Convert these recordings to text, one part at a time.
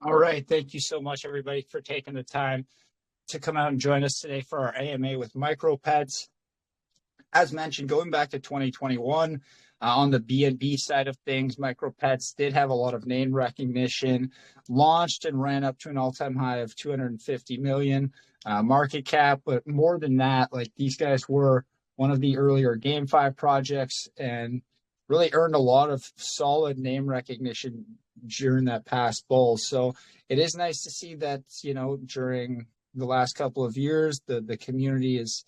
All right. Thank you so much, everybody, for taking the time to come out and join us today for our AMA with MicroPets. As mentioned, going back to 2021, on the B2B side of things, MicroPets did have a lot of name recognition, launched and ran up to an all-time high of 250 million market cap. But more than that, like these guys were one of the earlier GameFi projects and really earned a lot of solid name recognition during that past bull. So it is nice to see that, during the last couple of years, the community is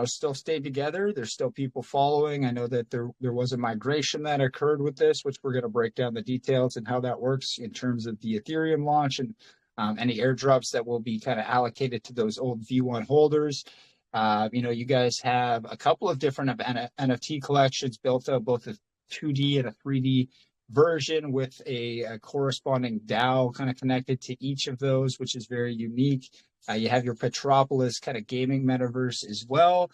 still stayed together. There's still people following. I know that there was a migration that occurred with this, which we're going to break down the details and how that works in terms of the Ethereum launch and any airdrops that will be kind of allocated to those old V1 holders. You guys have a couple of different NFT collections built up, both a 2D and a 3D version with a corresponding DAO kind of connected to each of those, which is very unique. You have your Petropolis kind of gaming metaverse as well.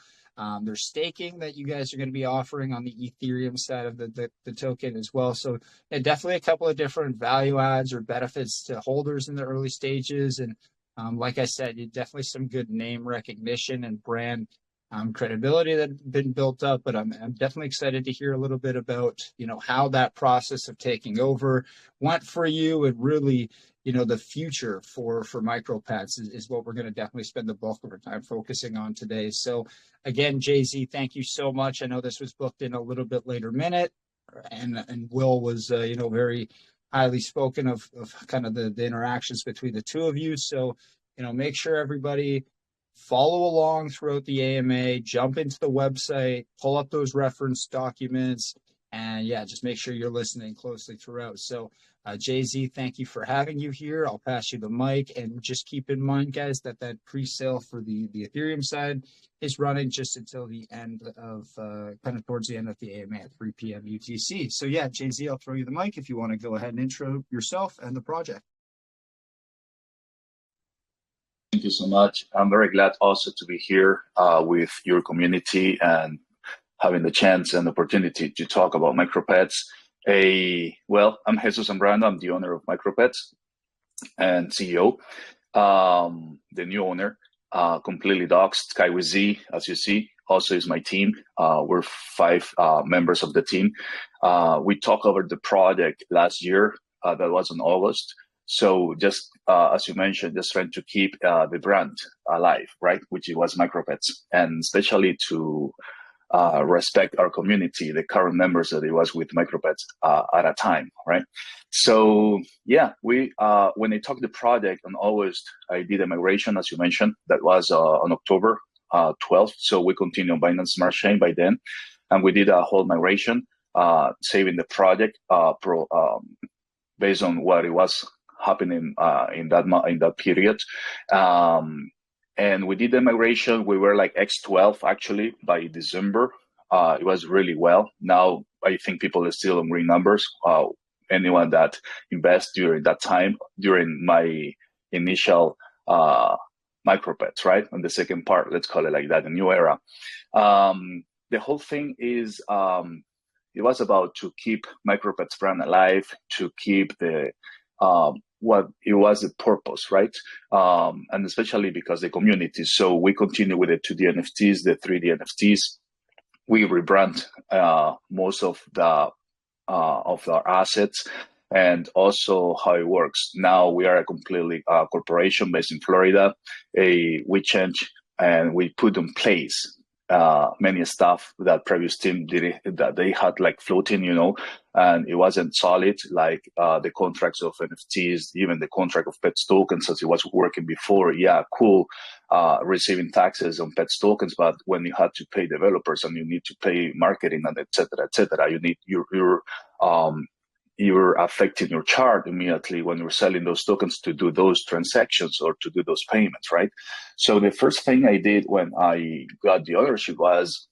There's staking that you guys are going to be offering on the Ethereum side of the token as well. So definitely a couple of different value adds or benefits to holders in the early stages. And like I said, definitely some good name recognition and brand credibility that have been built up. But I'm definitely excited to hear a little bit about, how that process of taking over went for you, and really, the future for MicroPets is what we're going to definitely spend the bulk of our time focusing on today. So again, Jay-Z, thank you so much. I know this was booked in a little bit later minute, and Will was, very highly spoken of kind of the interactions between the two of you. So, make sure everybody follow along throughout the AMA, jump into the website, pull up those reference documents, and just make sure you're listening closely throughout. So Jay-Z, thank you for having you here. I'll pass you the mic, and just keep in mind, guys, that pre-sale for the Ethereum side is running just until the end of kind of towards the end of the AMA at 3 p.m. UTC. So Jay-Z, I'll throw you the mic if you want to go ahead and intro yourself and the project. Thank you so much. I'm very glad also to be here with your community and having the chance and opportunity to talk about MicroPets. I'm Jesus Zambrano. I'm the owner of MicroPets and CEO. The new owner, completely doxed, Sky with Z, as you see, also is my team. We're 5 members of the team. We talked over the project last year. That was in August. So just as you mentioned, just trying to keep the brand alive, right? Which it was MicroPets, and especially to respect our community, the current members that it was with MicroPets at a time, right? So we when I talked the project in August, I did a migration, as you mentioned, that was on October 12th. So we continued on Binance Smart Chain by then, and we did a whole migration, saving the project based on what it was happening in that period. And we did the migration. We were like X12 actually by December. It was really well. Now I think people are still on green numbers. Anyone that invests during that time, during my initial MicroPets, right? On the second part, let's call it like that, a new era. The whole thing is, it was about to keep MicroPets brand alive, to keep the what it was the purpose, right? And especially because the community. So we continue with the 2D NFTs, the 3D NFTs. We rebrand most of our assets, and also how it works. Now we are a completely corporation based in Florida. We changed and we put in place many stuff that previous team did that they had like floating, and it wasn't solid, like the contracts of NFTs, even the contract of Pets tokens as it was working before. Cool, receiving taxes on Pets tokens, but when you had to pay developers and you need to pay marketing and et cetera, you need you're affecting your chart immediately when you're selling those tokens to do those transactions or to do those payments, right? So the first thing I did when I got the ownership was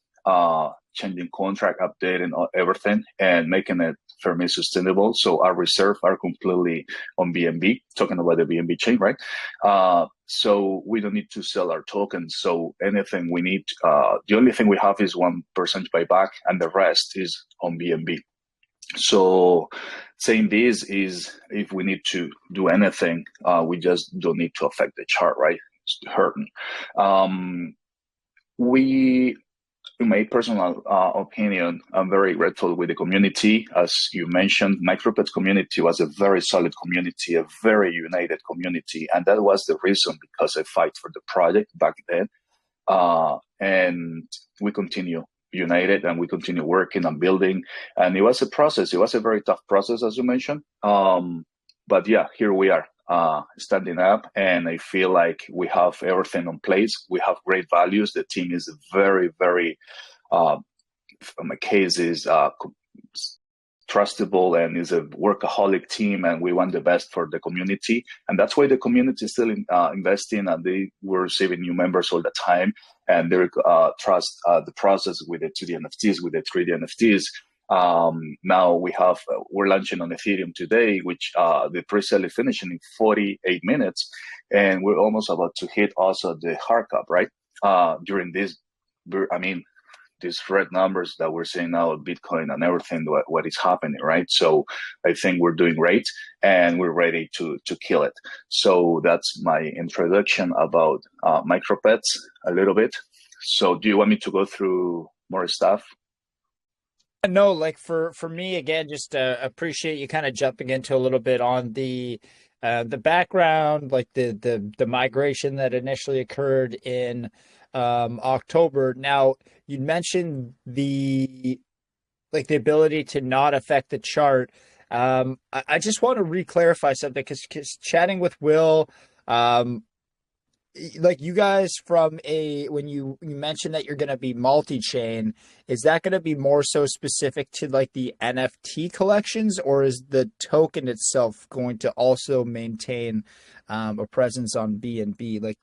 changing contract, updating everything, and making it for me sustainable. So our reserves are completely on BNB, talking about the BNB chain, right? So we don't need to sell our tokens. So anything we need, the only thing we have is 1% buyback, and the rest is on BNB. So saying this is, if we need to do anything, we just don't need to affect the chart, right? It's hurting. We, in my personal opinion, I'm very grateful with the community. As you mentioned, MicroPets community was a very solid community, a very united community. And that was the reason because I fight for the project back then. And we continue united and we continue working and building. And it was a process. It was a very tough process, as you mentioned. But yeah, here we are. Standing up, and I feel like we have everything in place. We have great values. The team is very, very, in my case, is trustable and is a workaholic team, and we want the best for the community. And that's why the community is still investing, and they were receiving new members all the time, and they trust the process with the 2D NFTs, with the 3D NFTs. Now we're launching on Ethereum today, which the pre-sale is finishing in 48 minutes, and we're almost about to hit also the hard cap, right? During this, I mean, these red numbers that we're seeing now of Bitcoin and everything, what is happening, right? So I think we're doing great, and we're ready to kill it. So that's my introduction about MicroPets a little bit. So do you want me to go through more stuff? No, like for me again, just appreciate you kind of jumping into a little bit on the background, like the migration that initially occurred in October. Now you mentioned the ability to not affect the chart. I just want to re-clarify something because chatting with Will, like you guys from when you mentioned that you're going to be multi-chain, is that going to be more so specific to like the NFT collections, or is the token itself going to also maintain a presence on BNB? Like,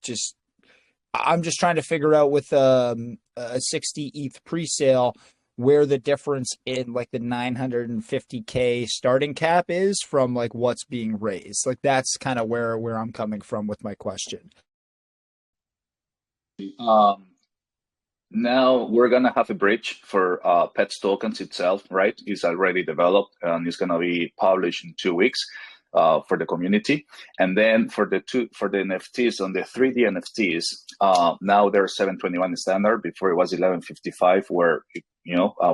just I'm just trying to figure out with a 60 ETH pre-sale where the difference in like the 950K starting cap is from like what's being raised. Like that's kind of where I'm coming from with my question. Now we're gonna have a bridge for Pets tokens itself, right? It's already developed and it's gonna be published in 2 weeks for the community. And then for the NFTs, on the 3D NFTs, now there's 721 standard. Before it was 1155, where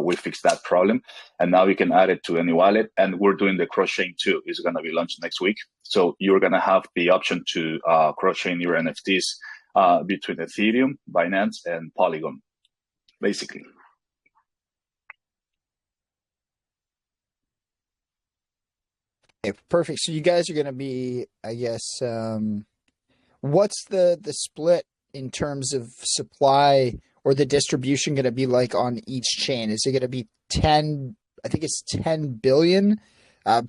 we fixed that problem, and now you can add it to any wallet. And we're doing the cross-chain too. It's gonna be launched next week, so you're gonna have the option to cross-chain your NFTs between Ethereum, Binance, and Polygon, basically. Okay, perfect. So you guys are going to be, I guess, what's the split in terms of supply or the distribution going to be like on each chain? Is it going to be 10? I think it's 10 billion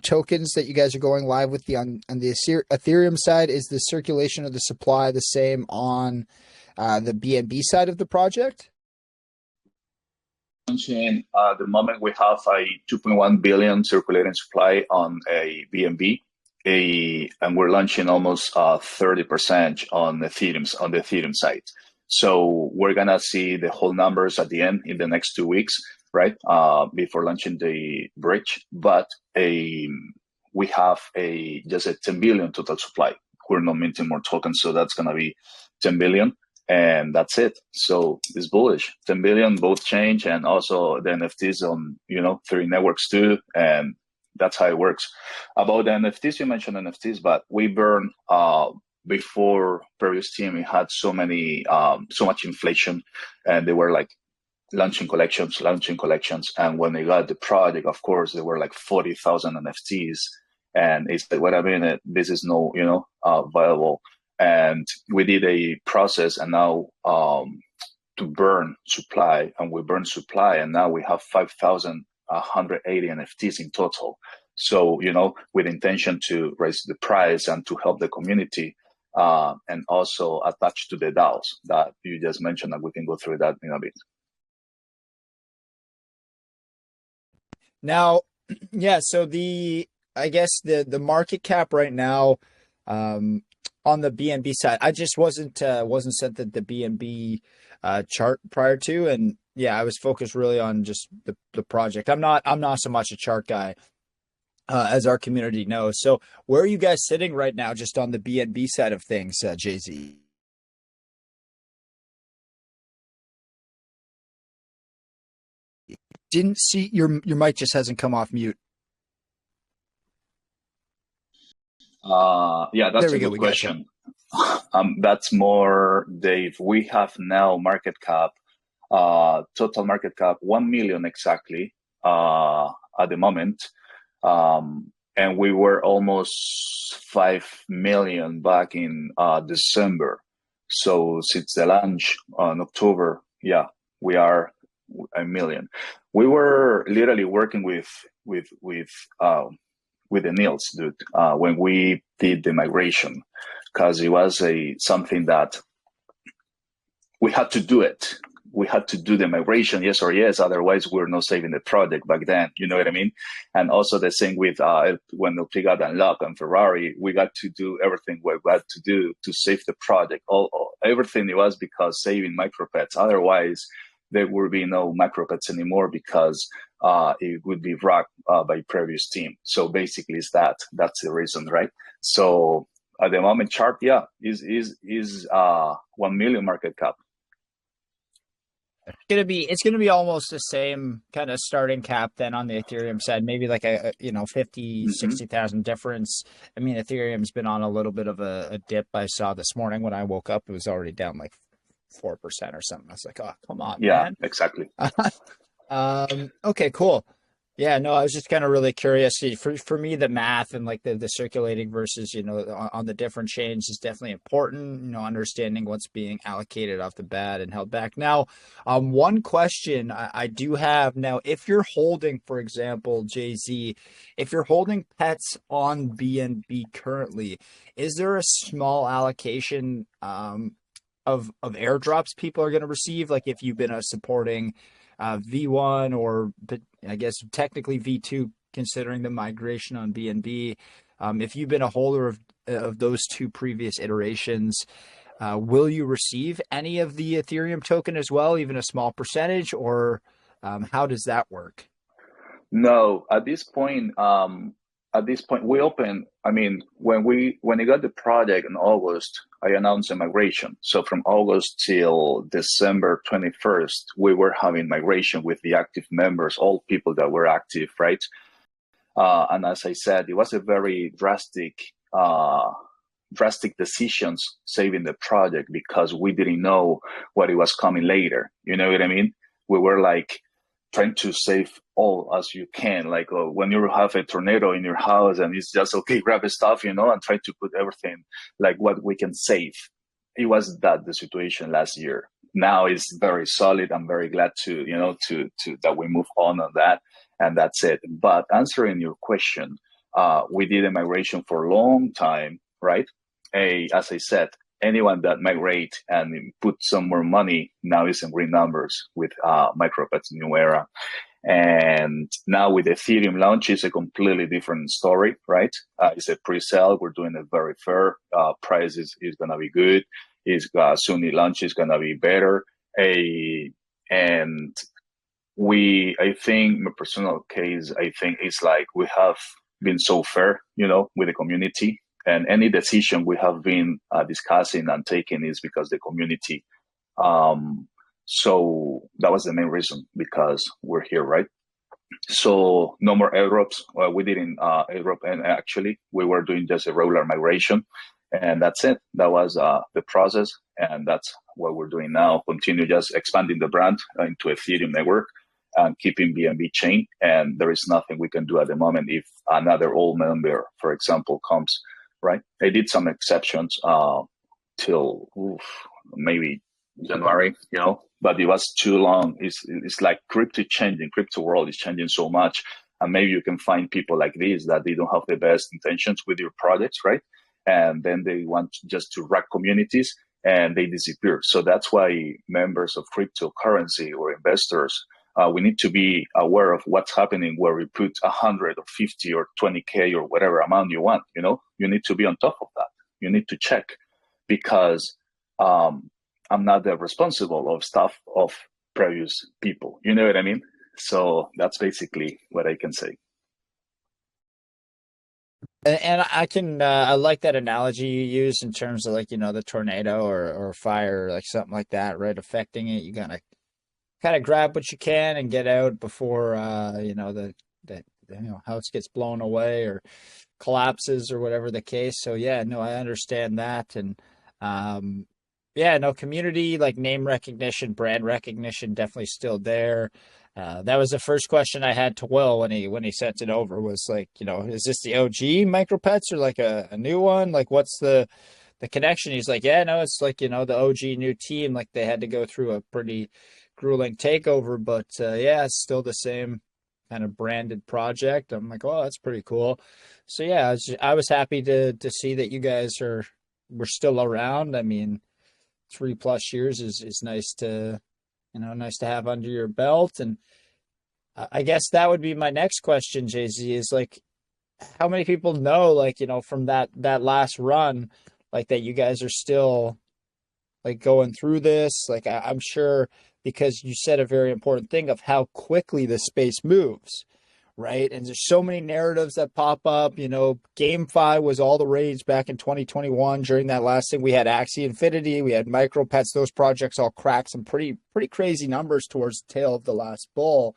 tokens that you guys are going live with on the Ethereum side. Is the circulation of the supply the same on the BNB side of the project? At the moment, we have a 2.1 billion circulating supply on a BNB, and we're launching almost 30% on the Ethereum side. So we're gonna see the whole numbers at the end in the next 2 weeks, right? Before launching the bridge, but we have just a 10 billion total supply. We're not minting more tokens, so that's gonna be 10 billion. And that's it. So it's bullish. 10 billion, both change, and also the NFTs on, 3 networks too. And that's how it works. About the NFTs, you mentioned NFTs, but we burn, before previous team, it had so much inflation, and they were like launching collections. And when they got the project, of course, there were like 40,000 NFTs. And it's like, what I mean, this is no, viable. And we did a process, and now to burn supply, and we burn supply, and now we have 5,180 NFTs in total. So, with intention to raise the price and to help the community, and also attached to the DAOs that you just mentioned, and we can go through that in a bit. Now, yeah, so I guess the market cap right now, on the BNB side, I just wasn't sent the BNB chart prior to, and yeah, I was focused really on just the project. I'm not so much a chart guy, as our community knows. So where are you guys sitting right now, just on the BNB side of things, JZ? Didn't see your mic just hasn't come off mute. Yeah, that's a good question. That's more, Dave. We have now market cap, total market cap, 1 million exactly at the moment. And we were almost 5 million back in December. So since the launch in October, yeah, we are 1 million. We were literally working with the Nils, dude, when we did the migration, because it was something that we had to do it. We had to do the migration, yes or yes. Otherwise, we're not saving the project back then. You know what I mean? And also the same with when we got unlocked on Ferrari, we got to do everything we had to do to save the project. Everything it was because saving MicroPets. Otherwise, there would be no MicroPets anymore because it would be rocked by previous team. So basically, that's the reason, right? So at the moment, chart, yeah, is 1 million market cap. It's gonna be almost the same kind of starting cap then on the Ethereum side, maybe like a 50, 60,000 difference. I mean, Ethereum's been on a little bit of a dip. I saw this morning when I woke up, it was already down like 4% or something. I was like, oh, come on, man. Yeah, exactly. Okay, cool. Yeah, no, I was just kind of really curious. For me, the math and like the circulating versus, on the different chains is definitely important, understanding what's being allocated off the bat and held back. Now, one question I do have now, if you're holding, for example, JZ, if you're holding pets on BNB currently, is there a small allocation of airdrops people are going to receive? Like if you've been supporting V1 or I guess technically V2, considering the migration on BNB. If you've been a holder of those two previous iterations, will you receive any of the Ethereum token as well, even a small percentage, or how does that work? No, at this point, we open. I mean, when I got the project in August, I announced a migration. So from August till December 21st, we were having migration with the active members, all people that were active, right? And as I said, it was a very drastic decisions saving the project because we didn't know what it was coming later. You know what I mean? We were like trying to save all as you can, like when you have a tornado in your house and it's just okay, grab the stuff, and try to put everything like what we can save. It was that the situation last year. Now it's very solid. I'm very glad to that we move on that, and that's it. But answering your question, we did a migration for a long time, right? As I said, anyone that migrate and put some more money now is in green numbers with MicroPets new era. And now with Ethereum launch, it's a completely different story, right? It's a pre-sale. We're doing it very fair. Price is going to be good. Soon the launch is going to be better. And I think my personal case, I think it's like we have been so fair, with the community. And any decision we have been discussing and taking is because the community. So that was the main reason, because we're here, right? So no more airdrops. We didn't airdrop, and actually we were doing just a regular migration, and that's it. That was the process, and that's what we're doing now. Continue just expanding the brand into Ethereum network and keeping BNB chain. And there is nothing we can do at the moment if another old member, for example, comes. Right? I did some exceptions till maybe January, but it was too long. It's like crypto world is changing so much. And maybe you can find people like this that they don't have the best intentions with your products, right? And then they want just to rack communities and they disappear. So that's why members of cryptocurrency or investors, we need to be aware of what's happening where we put 100 or 50 or 20K or whatever amount you want, you need to be on top of that. You need to check because I'm not the responsible of stuff of previous people. You know what I mean? So that's basically what I can say. And I can I like that analogy you use in terms of like, you know, the tornado or fire, like something like that, right? Affecting it. You gotta kind of grab what you can and get out before you know, the you know, house gets blown away or collapses or whatever the case. So yeah, no, I understand that. And um yeah, no, community, like name recognition, brand recognition, definitely still there. That was the first question I had to Will when he sent it over, was like, you know, is this the OG MicroPets or like a new one? Like, what's the connection? He's like, yeah, no, it's like, you know, the OG new team. Like, they had to go through a pretty grueling takeover, but yeah, it's still the same kind of branded project. I'm like, oh, that's pretty cool. So yeah, I was happy to see that you guys were still around. I mean, 3+ years is nice to, you know, nice to have under your belt. And I guess that would be my next question, JZ, is like, how many people know, like, you know, from that last run, like that you guys are still like going through this? Like, I'm sure, because you said a very important thing of how quickly the space moves, right? And there's so many narratives that pop up. You know, GameFi was all the rage back in 2021 during that last thing. We had Axie Infinity, we had MicroPets. Those projects all cracked some pretty crazy numbers towards the tail of the last bull.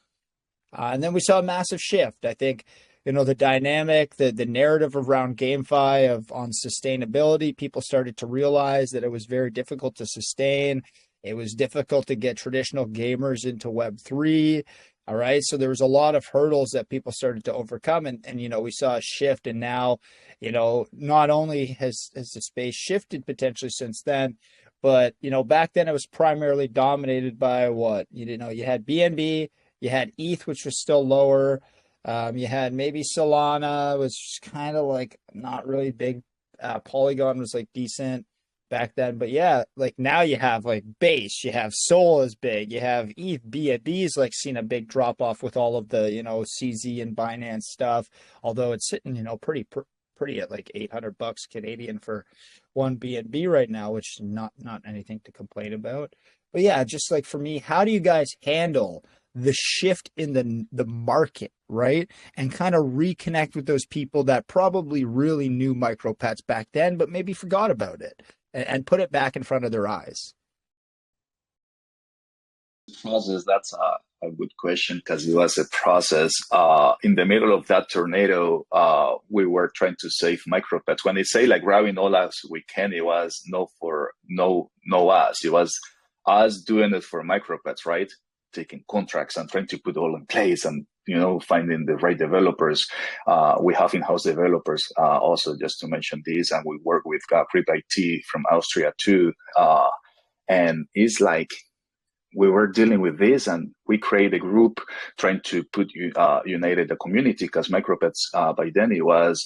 And then we saw a massive shift. I think, you know, the dynamic, the narrative around GameFi on sustainability, people started to realize that it was very difficult to sustain. It was difficult to get traditional gamers into Web3. All right. So there was a lot of hurdles that people started to overcome. And you know, we saw a shift. And now, you know, not only has the space shifted potentially since then, but, you know, back then it was primarily dominated by what? You know, you had BNB, you had ETH, which was still lower. You had maybe Solana, was kind of like not really big. Polygon was like decent back then. But yeah, like now you have like Base, you have Sol is big, you have ETH, BNB's like seen a big drop off with all of the, you know, CZ and Binance stuff. Although it's sitting, you know, pretty at like $800 Canadian for one BNB right now, which is not anything to complain about. But yeah, just like for me, how do you guys handle the shift in the market, right? And kind of reconnect with those people that probably really knew MicroPets back then, but maybe forgot about it, and put it back in front of their eyes. Process, that's a good question, because it was a process. In the middle of that tornado, we were trying to save MicroPets. When they say like grabbing all as we can, it was no us. It was us doing it for MicroPets, right? Taking contracts and trying to put all in place, and, you know, finding the right developers. We have in-house developers also, just to mention this, and we work with Grip IT from Austria too. And it's like we were dealing with this, and we created a group trying to put united the community, because MicroPets by then it was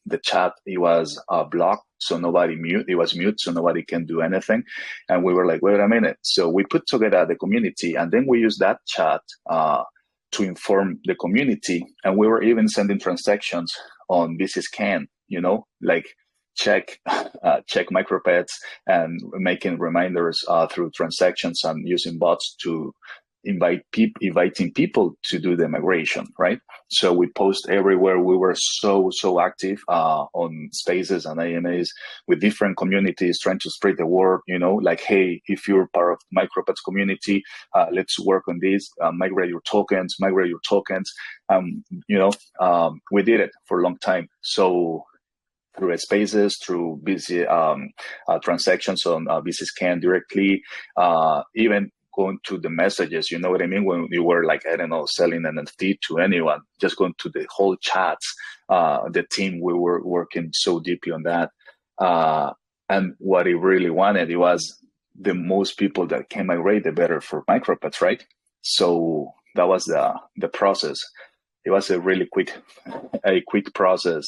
the chat, it was blocked, so nobody mute. It was mute, so nobody can do anything. And we were like, wait a minute. So we put together the community, and then we used that chat to inform the community. And we were even sending transactions on this scan, you know, like check MicroPets, and making reminders through transactions, and using bots to inviting people to do the migration, right? So we post everywhere. We were so active on spaces and AMAs with different communities, trying to spread the word, you know, like, hey, if you're part of MicroPets community, let's work on this, migrate your tokens. You know, we did it for a long time. So through spaces, through busy transactions on BC Scan directly, even going to the messages, you know what I mean? When you were like, I don't know, selling an NFT to anyone, just going to the whole chats, the team, we were working so deeply on that. And what he really wanted, it was the most people that can migrate, the better for MicroPets, right? So that was the process. It was a really quick process,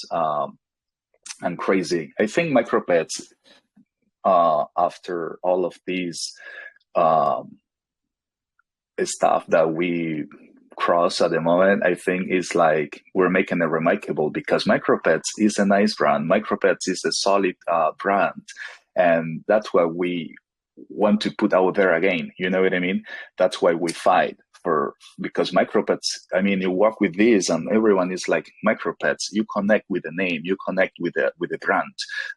and crazy. I think MicroPets, after all of these stuff that we cross at the moment, I think is like we're making it remarkable, because MicroPets is a nice brand. MicroPets is a solid brand, and that's what we want to put out there again. You know what I mean? That's why we fight because MicroPets, I mean, you work with this and everyone is like MicroPets. You connect with the name, you connect with the brand.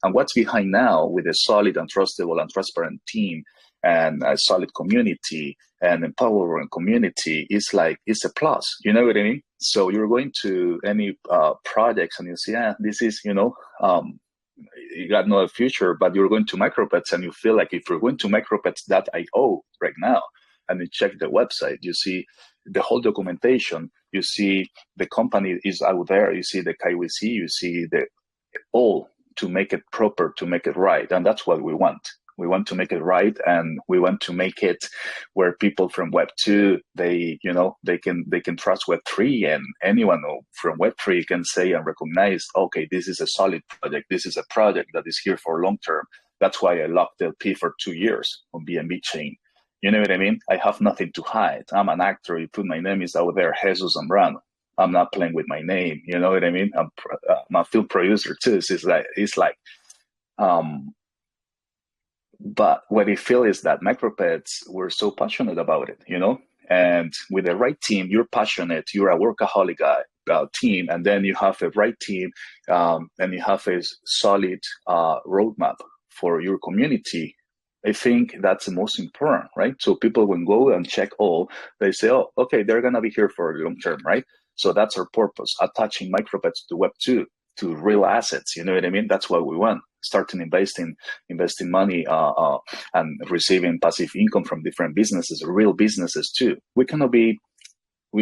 And what's behind now with a solid and trustable and transparent team and a solid community and empowering community is like, it's a plus. You know what I mean? So you're going to any projects and you see, this is, you got no future, but you're going to MicroPets and you feel like if you're going to MicroPets.io right now, and you check the website, you see the whole documentation, you see the company is out there, you see the KYC, you see the all to make it proper, to make it right. And that's what we want. We want to make it right, and we want to make it where people from Web 2, they can trust Web 3, and anyone from Web 3 can say and recognize, okay, this is a solid project. This is a project that is here for long term. That's why I locked LP for 2 years on BNB chain. You know what I mean? I have nothing to hide. I'm an actor. You put my name is out there, Jesus Zambrano. I'm not playing with my name. You know what I mean? I'm a film producer too. So it's like, but what I feel is that MicroPets, we're so passionate about it, and with the right team, you're passionate, you're a workaholic team, and then you have a right team, and you have a solid roadmap for your community. I think that's the most important, right? So people will go and check all, they say, oh, okay, they're going to be here for long term, right? So that's our purpose, attaching MicroPets to Web 2, to real assets. You know what I mean? That's what we want. Starting investing money and receiving passive income from different businesses, real businesses too. We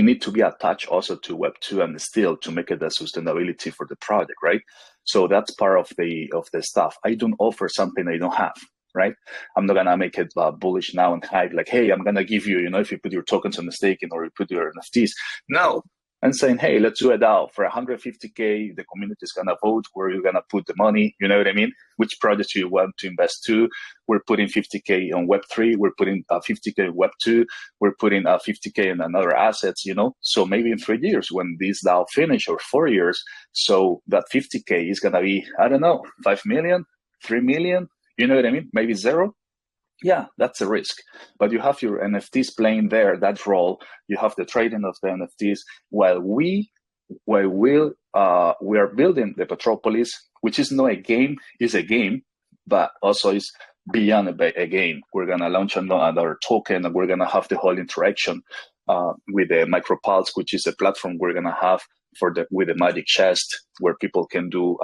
need to be attached also to Web 2 and still to make it a sustainability for the project, right? So that's part of the stuff. I don't offer something I don't have. Right? I'm not going to make it bullish now and hype like, hey, I'm going to give you, if you put your tokens on the staking or you put your NFTs. No. I'm saying, hey, let's do a DAO for 150K. The community is going to vote where you're going to put the money. You know what I mean? Which projects you want to invest to. We're putting 50K on Web3. We're putting 50K on Web2. We're putting 50K in another assets, So maybe in 3 years when this DAO finish, or 4 years, so that 50K is going to be, I don't know, 5 million, 3 million. You know what I mean? Maybe 0. Yeah, that's a risk. But you have your NFTs playing there, that role. You have the trading of the NFTs while we are building the Petropolis, which is not a game, is a game, but also is beyond a game. We're going to launch another token, and we're going to have the whole interaction with the Micropals, which is a platform we're going to have with the Magic Chest, where people can do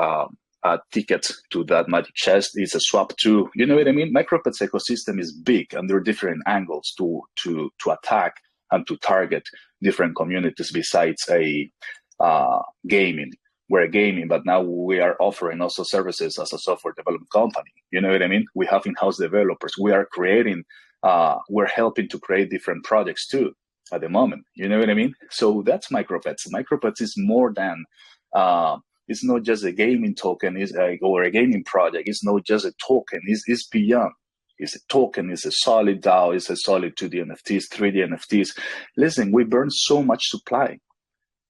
a ticket to that Magic Chest. Is a swap too. You know what I mean? MicroPets ecosystem is big, and there are different angles to attack and to target different communities besides a gaming. We're a gaming, but now we are offering also services as a software development company. You know what I mean? We have in-house developers. We are creating, we're helping to create different projects too at the moment. You know what I mean? So that's MicroPets. MicroPets is more than, it's not just a gaming token or a gaming project. It's not just a token. It's beyond. It's a token. It's a solid DAO. It's a solid 2D NFTs, 3D NFTs. Listen, we burn so much supply.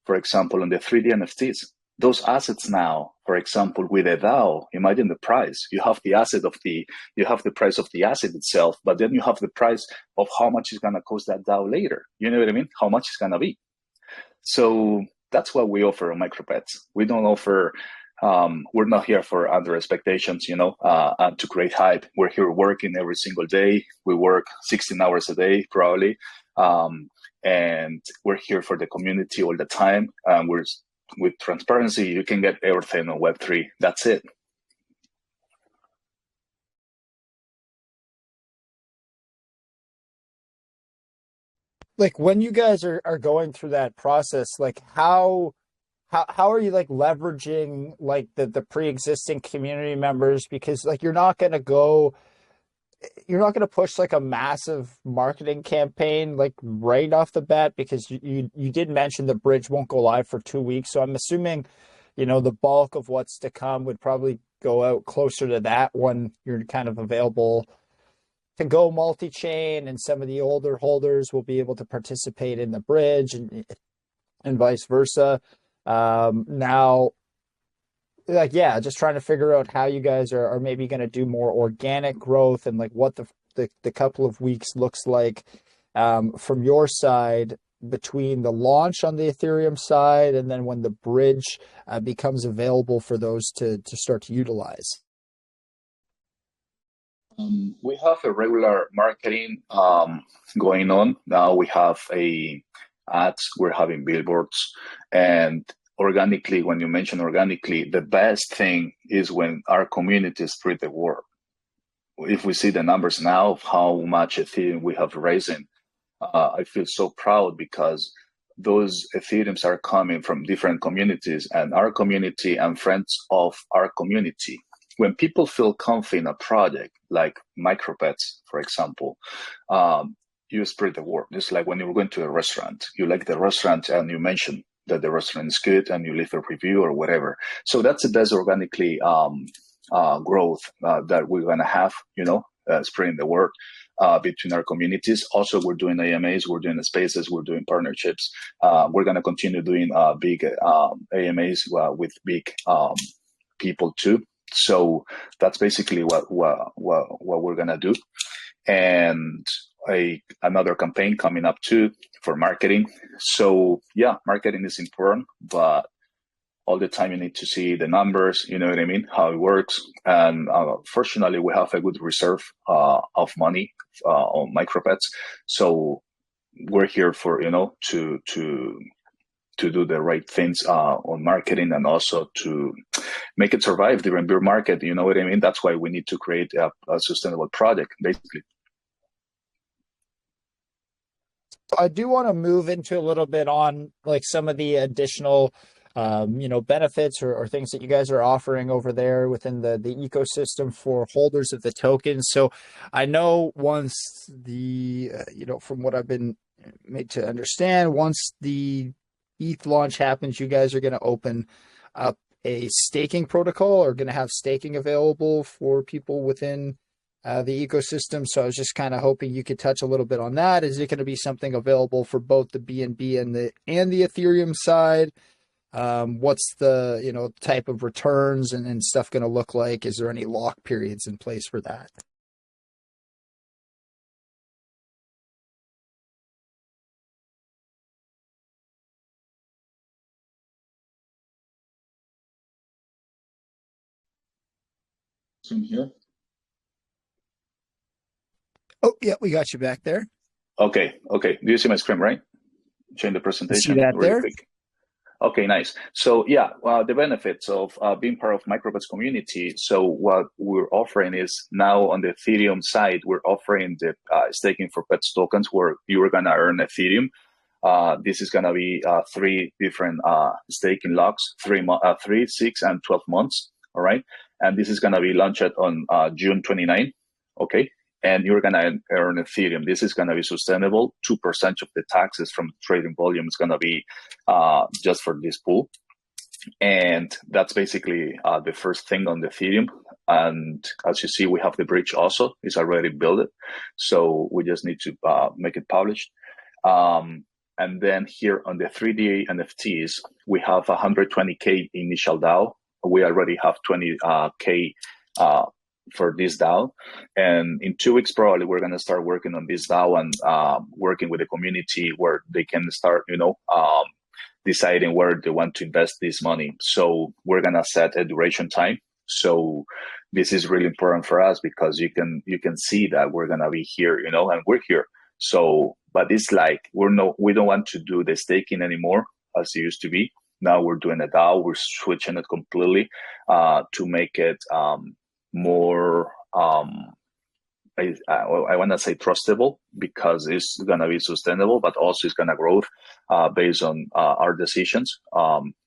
For example, on the 3D NFTs, those assets now, for example, with a DAO, imagine the price. You have the price of the asset itself, but then you have the price of how much is going to cost that DAO later. You know what I mean? How much it's going to be. So that's what we offer on MicroPets. We don't offer, we're not here for under expectations, and to create hype. We're here working every single day. We work 16 hours a day, probably. And we're here for the community all the time. With transparency, you can get everything on Web3. That's it. Like when you guys are going through that process, like how are you like leveraging like the pre-existing community members? Because like you're not going to push like a massive marketing campaign like right off the bat, because you did mention the bridge won't go live for 2 weeks. So I'm assuming, the bulk of what's to come would probably go out closer to that when you're kind of available to go multi-chain, and some of the older holders will be able to participate in the bridge and vice versa. Now, like, yeah, just trying to figure out how you guys are maybe going to do more organic growth, and like what the the couple of weeks looks like from your side between the launch on the Ethereum side and then when the bridge becomes available for those to start to utilize? We have a regular marketing going on. Now we have ads, we're having billboards, and organically, when you mention organically, the best thing is when our community spread the word. If we see the numbers now of how much Ethereum we have raising, I feel so proud because those Ethereums are coming from different communities and our community and friends of our community. When people feel comfy in a project like MicroPets, for example, you spread the word. It's like when you're going to a restaurant, you like the restaurant and you mention that the restaurant is good and you leave a review or whatever. So that's the best organically growth that we're going to have, spreading the word between our communities. Also, we're doing AMAs, we're doing spaces, we're doing partnerships. We're going to continue doing big AMAs with big people too. So that's basically what we're gonna do, and another campaign coming up too for marketing. So yeah, marketing is important, but all the time you need to see the numbers. You know what I mean? How it works. And fortunately, we have a good reserve of money on MicroPets, so we're here for to do the right things on marketing and also to make it survive during bear market. You know what I mean? That's why we need to create a sustainable product, basically. I do want to move into a little bit on like some of the additional benefits or things that you guys are offering over there within the ecosystem for holders of the tokens. So I know once the, from what I've been made to understand, once the ETH launch happens, you guys are going to open up a staking protocol or going to have staking available for people within the ecosystem. So I was just kind of hoping you could touch a little bit on that. Is it going to be something available for both the BNB and the Ethereum side? What's the type of returns and stuff going to look like? Is there any lock periods in place for that? In here. Oh yeah, we got you back there. Okay. Do you see my screen, right? Change the presentation. See that really there? Quick. Okay, nice. So yeah, the benefits of being part of MicroPets community. So what we're offering is now on the Ethereum side, we're offering the staking for pets tokens where you are going to earn Ethereum. This is going to be 3 different staking locks, 3, 6, and 12 months. All right. And this is going to be launched on June 29. Okay. And you're going to earn Ethereum. This is going to be sustainable. 2% of the taxes from the trading volume is going to be just for this pool. And that's basically the first thing on the Ethereum. And as you see, we have the bridge also. It's already built. So we just need to make it published. And then here on the 3D NFTs, we have 120K initial DAO. We already have 20K for this DAO. And in 2 weeks, probably we're going to start working on this DAO and working with the community where they can start, deciding where they want to invest this money. So we're going to set a duration time. So this is really important for us because you can see that we're going to be here, and we're here. So, but it's like, we don't want to do the staking anymore as it used to be. Now we're doing a DAO. We're switching it completely to make it more, I want to say trustable because it's going to be sustainable, but also it's going to grow based on our decisions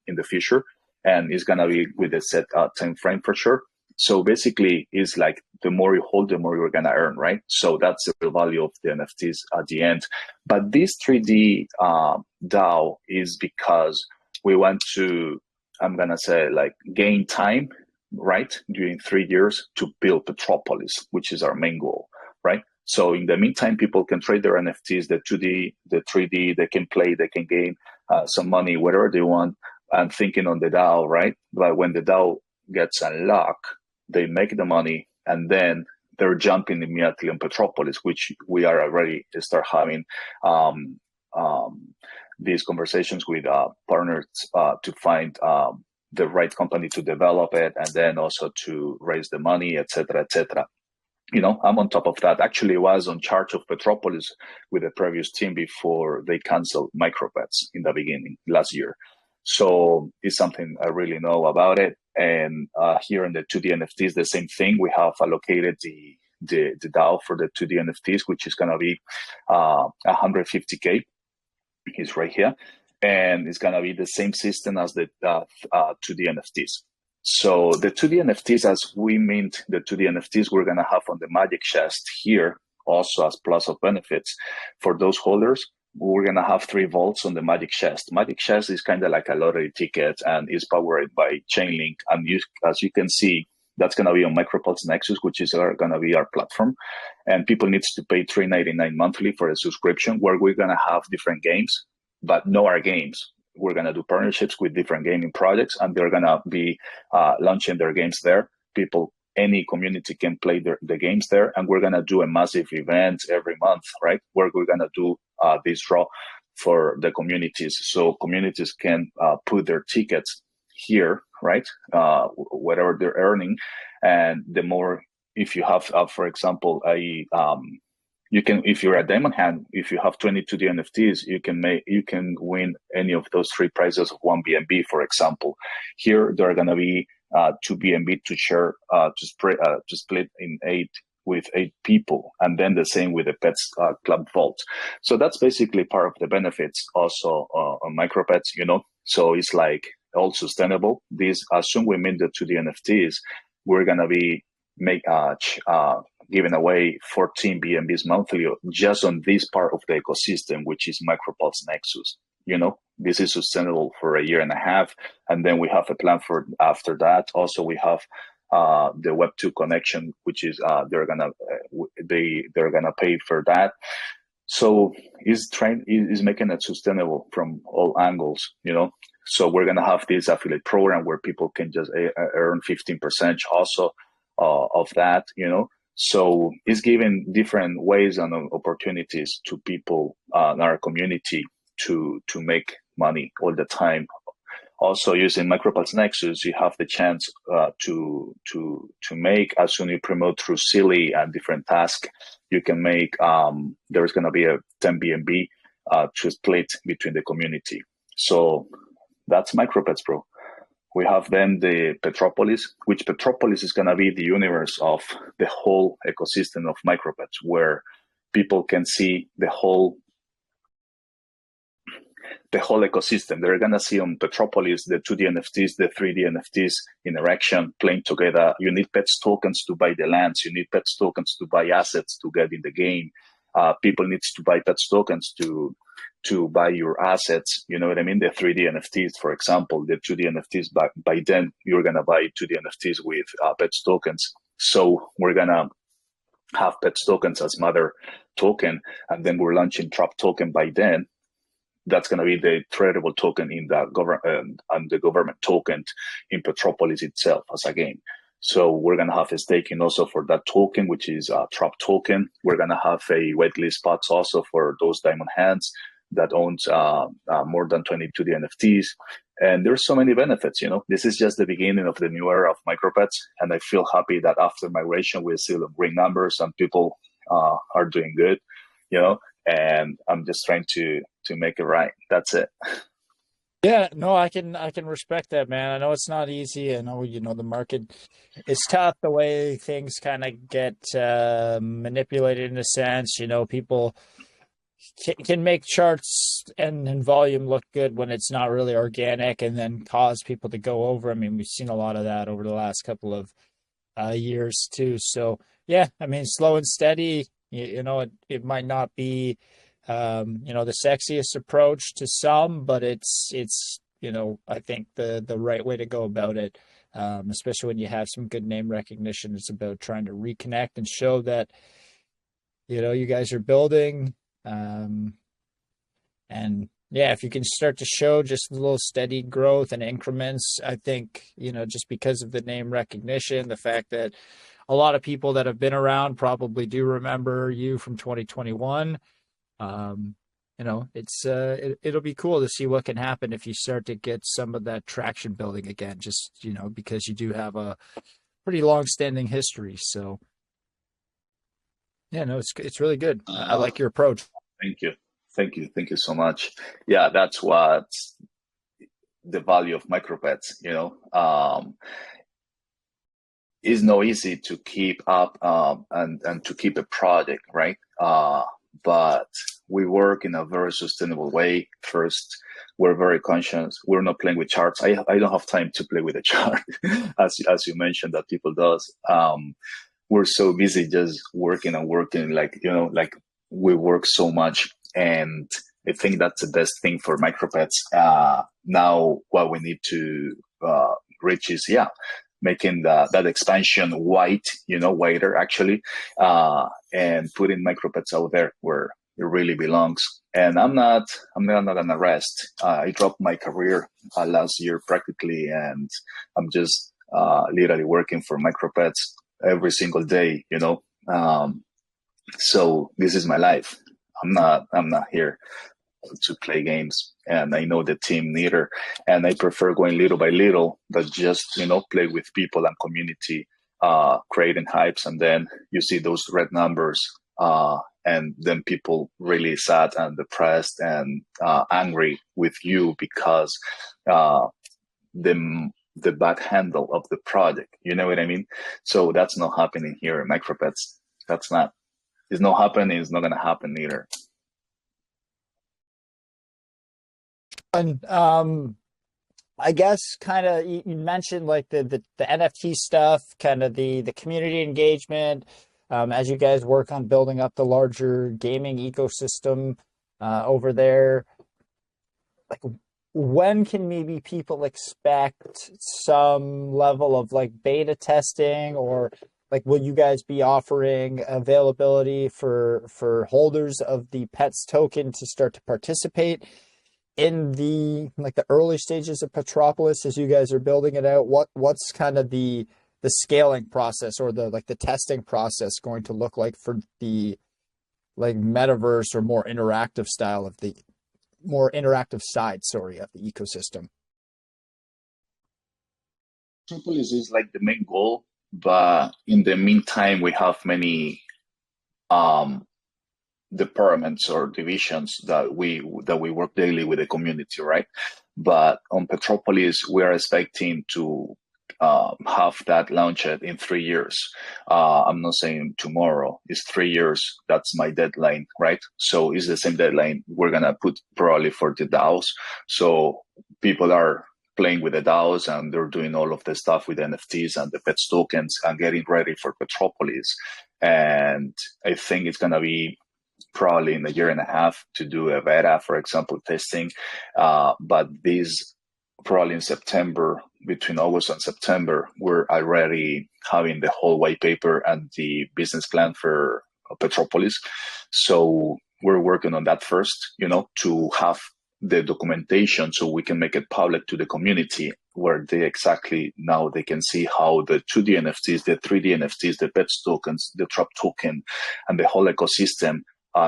in the future. And it's going to be with a set time frame for sure. So basically, it's like the more you hold, the more you're going to earn, right? So that's the real value of the NFTs at the end. But this 3D DAO is because we want to, I'm going to say, like gain time, right, during 3 years to build Petropolis, which is our main goal, right? So in the meantime, people can trade their NFTs, the 2D, the 3D, they can play, they can gain some money, whatever they want. I'm thinking on the DAO, right? But when the DAO gets unlocked, they make the money and then they're jumping immediately on Petropolis, which we are already start having these conversations with partners to find the right company to develop it, and then also to raise the money, etc., etc. I'm on top of that. Actually, I was on charge of Petropolis with the previous team before they canceled MicroPets in the beginning last year. So it's something I really know about it. And here in the 2D NFTs, the same thing. We have allocated the DAO for the 2D NFTs, which is going to be 150K. It's right here. And it's going to be the same system as the 2D NFTs. So the 2D NFTs, as we mint the 2D NFTs, we're going to have on the Magic Chest here, also as plus of benefits for those holders. We're going to have 3 vaults on the Magic Chest. Magic Chest is kind of like a lottery ticket and is powered by Chainlink. And as you can see, that's going to be on MicroPets Nexus, which is going to be our platform. And people need to pay $3.99 monthly for a subscription, where we're going to have different games, but not our games. We're going to do partnerships with different gaming projects, and they're going to be launching their games there. Any community can play the games there, and we're going to do a massive event every month, right? Where we're going to do this draw for the communities. So communities can put their tickets here, right? Whatever they're earning. And the more, if you have, for example, you can, if you're a diamond hand, if you have 22 DNFTs, you can win any of those 3 prizes of 1 BNB, for example. Here, there are going to be 2 BNB to share, to split in 8 with 8 people, and then the same with the Pets Club Vault. So that's basically part of the benefits also on MicroPets, So it's like all sustainable. As soon we mint the 2 DNFTs, we're going to be giving away 14 BNBs monthly just on this part of the ecosystem, which is MicroPets Nexus. This is sustainable for 1.5 years, and then we have a plan for after that. Also, we have the Web2 connection, which is they're gonna pay for that. So is making it sustainable from all angles. So we're gonna have this affiliate program where people can just earn 15% also of that. So it's giving different ways and opportunities to people in our community to make money all the time. Also, using MicroPets Nexus, you have the chance to make, as soon as you promote through SOLEY and different tasks, you can make, there's going to be a 10 BNB to split between the community. So that's MicroPets, bro. We have then the Petropolis, which Petropolis is going to be the universe of the whole ecosystem of MicroPets, where people can see the whole ecosystem. They're going to see on Petropolis the 2D NFTs, the 3D NFTs interaction, playing together. You need Pets tokens to buy the lands. You need Pets tokens to buy assets to get in the game. People need to buy Pets tokens to buy your assets. You know what I mean? The 3D NFTs, for example, the 2D NFTs, by then you're going to buy 2D NFTs with Pets tokens. So we're going to have Pets tokens as mother token, and then we're launching Trap token by then. That's going to be the tradable token in the government and the government token in Petropolis itself as a game. So we're going to have a staking also for that token, which is a Trap token. We're going to have a waitlist spots also for those diamond hands that owns more than 22 NFTs. And there's so many benefits, This is just the beginning of the new era of MicroPets. And I feel happy that after migration, we're still in green numbers and people are doing good, And I'm just trying to make it right. That's it. Yeah, no, I can respect that, man. I know it's not easy. I know, the market is tough, the way things kind of get manipulated in a sense. People can make charts and volume look good when it's not really organic, and then cause people to go over. I mean, we've seen a lot of that over the last couple of years too. So yeah, I mean, slow and steady, it might not be the sexiest approach to some, but it's I think the right way to go about it, especially when you have some good name recognition. It's about trying to reconnect and show that you guys are building, and yeah, if you can start to show just a little steady growth and increments, I think just because of the name recognition, the fact that a lot of people that have been around probably do remember you from 2021. It'll be cool to see what can happen if you start to get some of that traction building again, just, because you do have a pretty long-standing history. So yeah, no, it's really good. I like your approach. Thank you. Thank you so much. Yeah, that's what the value of MicroPets, is not easy to keep up and to keep a project, right? But we work in a very sustainable way. First, we're very conscious. We're not playing with charts. I don't have time to play with a chart, as you mentioned that people does. We're so busy just working and working, like we work so much. And I think that's the best thing for MicroPets. Now what we need to reach is, making that expansion wider actually, and putting MicroPets out there where it really belongs. And I'm not gonna rest. I dropped my career last year practically, and I'm just literally working for MicroPets every single day. So this is my life. I'm not here to play games, and I know the team neither, and I prefer going little by little, but just play with people and community, creating hypes, and then you see those red numbers, and then people really sad and depressed and angry with you because the bad handle of the project, you know what I mean? So that's not happening here in MicroPets. It's not happening. It's not going to happen either. And I guess kind of you mentioned like the NFT stuff, kind of the community engagement, as you guys work on building up the larger gaming ecosystem over there. Like, when can maybe people expect some level of like beta testing, or like will you guys be offering availability for holders of the Pets token to start to participate in the early stages of Petropolis as you guys are building it out? What's kind of the scaling process or the testing process going to look like for the metaverse or more interactive side of the ecosystem? Petropolis is like the main goal, but in the meantime, we have many departments or divisions that we work daily with the community, right? But on Petropolis, we are expecting to have that launched in 3 years. I'm not saying tomorrow, it's 3 years. That's my deadline, right? So it's the same deadline we're gonna put probably for the DAOs. So people are playing with the DAOs and they're doing all of the stuff with NFTs and the Pets tokens and getting ready for Petropolis. And I think it's gonna be probably in a year and a half to do a beta, for example, testing. But this probably in September, between August and September, we're already having the whole white paper and the business plan for Petropolis. So we're working on that first, to have the documentation so we can make it public to the community, where they can see how the 2D NFTs, the 3D NFTs, the Pets tokens, the Trap token, and the whole ecosystem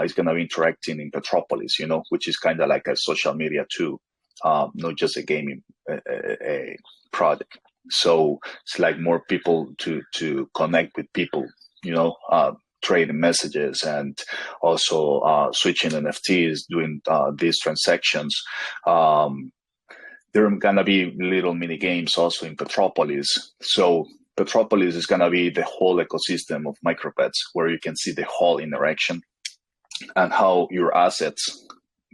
is going to be interacting in Petropolis, which is kind of like a social media too, not just a gaming a product. So it's like more people to connect with people, trading messages and also switching NFTs, doing these transactions. There are going to be little mini games also in Petropolis. So Petropolis is going to be the whole ecosystem of MicroPets, where you can see the whole interaction and how your assets